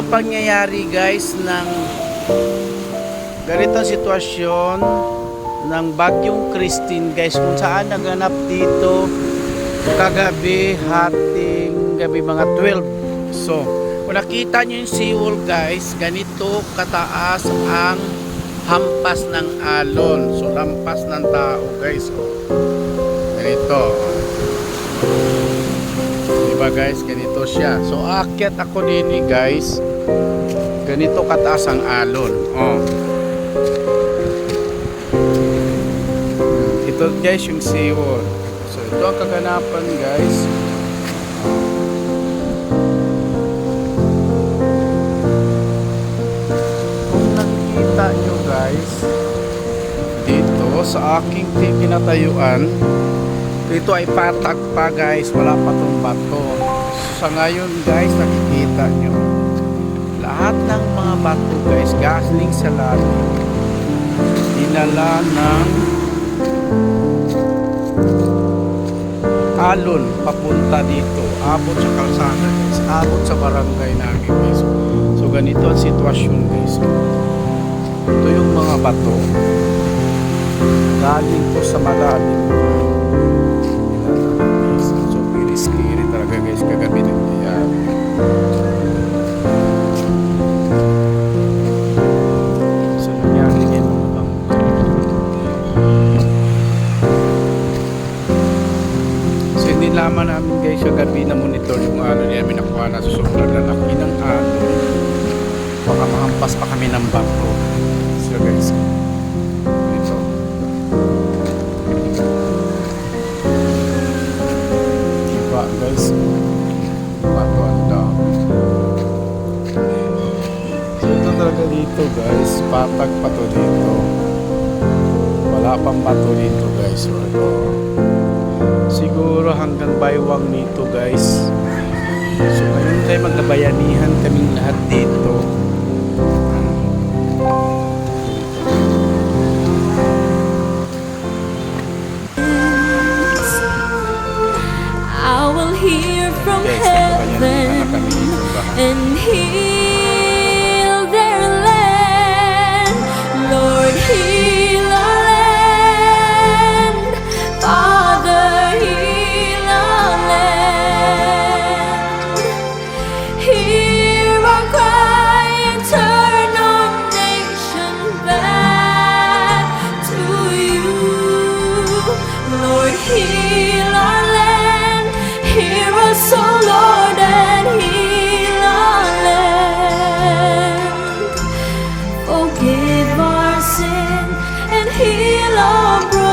ang pangyayari guys ng ganitong sitwasyon ng bagyong Christine guys, kung saan naganap dito kagabi, hating gabi mga 12. So kung nakita nyo yung seawall guys, ganito kataas ang hampas ng alon. So lampas ng tao guys. So, ganito. Diba guys, ganito siya. So aakyat ako din guys. Ganito kataas ang alon. Oh. Ito guys yung seawall. So ito ang kaganapan guys. Kung nakikita nyo guys, dito sa aking pinatayuan, dito ay patag pa guys, wala pa tong bato. Sa ngayon guys, nakikita nyo lahat ng mga bato guys galing sa lalim, dinala ng alon papunta dito, abot sa kalsada guys, abot sa barangay namin guys. So ganito ang sitwasyon guys. Ito yung mga bato galing po sa malalim. So very scary talaga guys kagabi nangyayari. So nangyari yan mga so hindi laman namin guys kagabi na monitor yung ano niya namin nakuha na. So sobrang lalaki ng ano, baka mahampas pa kami ng bato. So guys, ito diba guys, bato ang dami. So ito talaga dito guys, patag pa to dito, wala pang bato dito guys. So ito siguro hanggang baywang nito guys. So ngayon tayo magkabayanihan kaming lahat dito. I will hear from heaven and heal their land. Lord, heal our land. Father, heal our land. Hear our cry and turn our nation back to you. Lord, heal our land. Hear us, O Lord, and heal our land. Forgive our sin and heal our broken